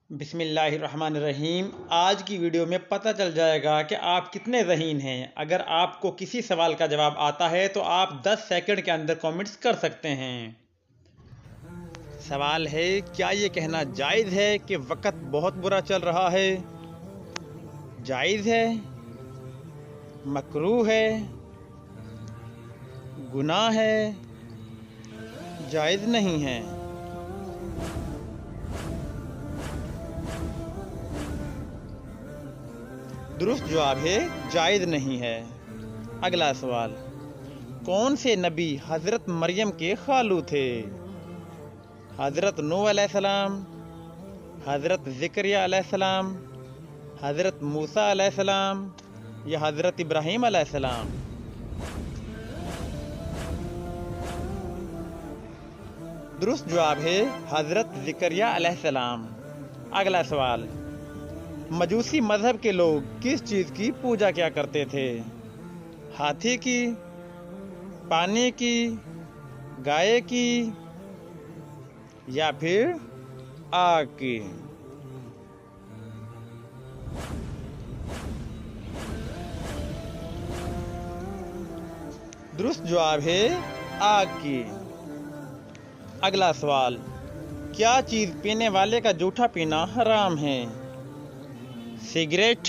بسم اللہ الرحمن الرحیم۔ آج کی ویڈیو میں پتہ چل جائے گا کہ آپ کتنے ذہین ہیں۔ اگر آپ کو کسی سوال کا جواب آتا ہے تو آپ 10 سیکنڈ کے اندر کامنٹس کر سکتے ہیں۔ سوال ہے، کیا یہ کہنا جائز ہے کہ وقت بہت برا چل رہا ہے؟ جائز ہے، مکروہ ہے، گناہ ہے، جائز نہیں ہے۔ درست جواب ہے جائز نہیں ہے۔ اگلا سوال، کون سے نبی حضرت مریم کے خالو تھے؟ حضرت نوح علیہ السلام، حضرت زکریا علیہ السلام، حضرت موسیٰ علیہ السلام یا حضرت ابراہیم علیہ السلام؟ درست جواب ہے حضرت زکریا علیہ السلام۔ اگلا سوال، مجوسی مذہب کے لوگ کس چیز کی پوجا کیا کرتے تھے؟ ہاتھی کی، پانی کی، گائے کی یا پھر آگ کی؟ درست جواب ہے آگ کی۔ اگلا سوال، کیا چیز پینے والے کا جھوٹا پینا حرام ہے؟ سگریٹ،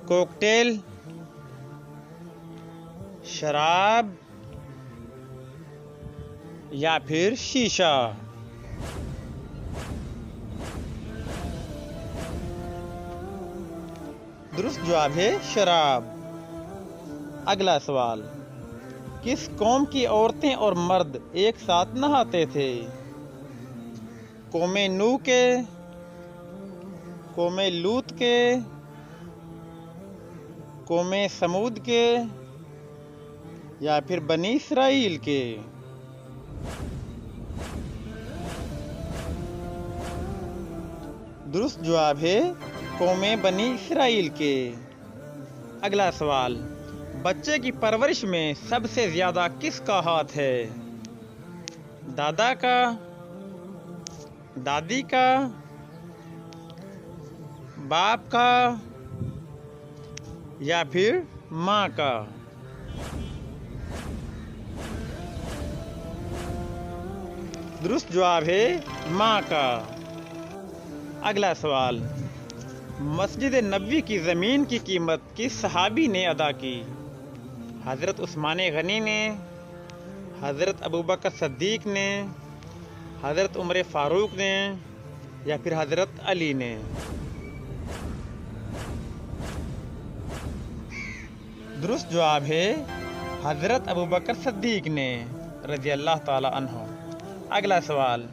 کوکٹیل، شراب یا پھر شیشہ؟ درست جواب ہے شراب۔ اگلا سوال، کس قوم کی عورتیں اور مرد ایک ساتھ نہاتے تھے؟ قوم نوح کے، قوم لوط کے، قوم سمود کے یا پھر بنی اسرائیل کے؟ درست جواب ہے قوم بنی اسرائیل کے۔ اگلا سوال، بچے کی پرورش میں سب سے زیادہ کس کا ہاتھ ہے؟ دادا کا، دادی کا، باپ کا یا پھر ماں کا؟ درست جواب ہے ماں کا۔ اگلا سوال، مسجد نبوی کی زمین کی قیمت کس صحابی نے ادا کی؟ حضرت عثمان غنی نے، حضرت ابوبکر صدیق نے، حضرت عمر فاروق نے یا پھر حضرت علی نے؟ درست جواب ہے حضرت ابوبکر صدیق نے رضی اللہ تعالی عنہ۔ اگلا سوال،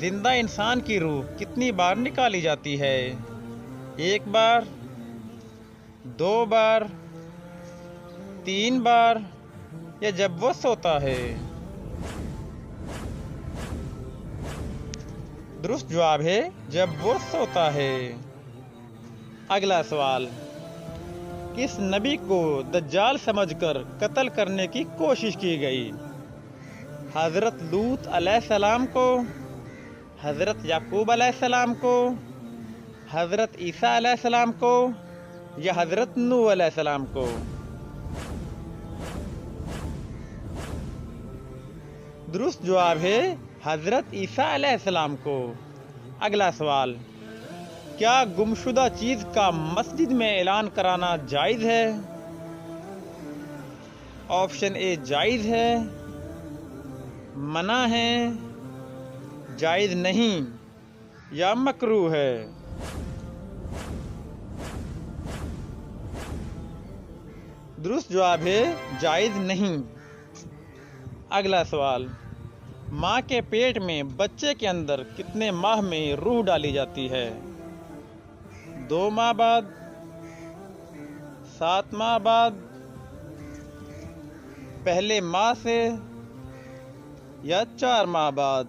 زندہ انسان کی روح کتنی بار نکالی جاتی ہے؟ 1 بار، 2 بار، 3 بار یا جب وہ سوتا ہے؟ درست جواب ہے جب وہ سوتا ہے۔ اگلا سوال، کس نبی کو دجال سمجھ کر قتل کرنے کی کوشش کی گئی؟ حضرت لوط علیہ السلام کو، حضرت یعقوب علیہ السلام کو، حضرت عیسیٰ علیہ السلام کو یا حضرت نوح علیہ السلام کو؟ درست جواب ہے حضرت عیسیٰ علیہ السلام کو۔ اگلا سوال، کیا گمشدہ چیز کا مسجد میں اعلان کرانا جائز ہے؟ آپشن اے جائز ہے، منع ہے، جائز نہیں یا مکروہ ہے؟ درست جواب ہے جائز نہیں۔ اگلا سوال، ماں کے پیٹ میں بچے کے اندر کتنے ماہ میں روح ڈالی جاتی ہے؟ 2 ماہ بعد، 7 ماہ بعد، پہلے ماہ سے یا 4 ماہ بعد؟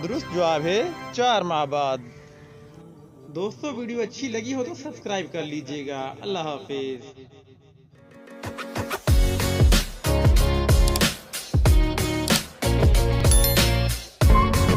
درست جواب ہے 4 ماہ بعد۔ دوستو، ویڈیو اچھی لگی ہو تو سبسکرائب کر لیجئے گا۔ اللہ حافظ۔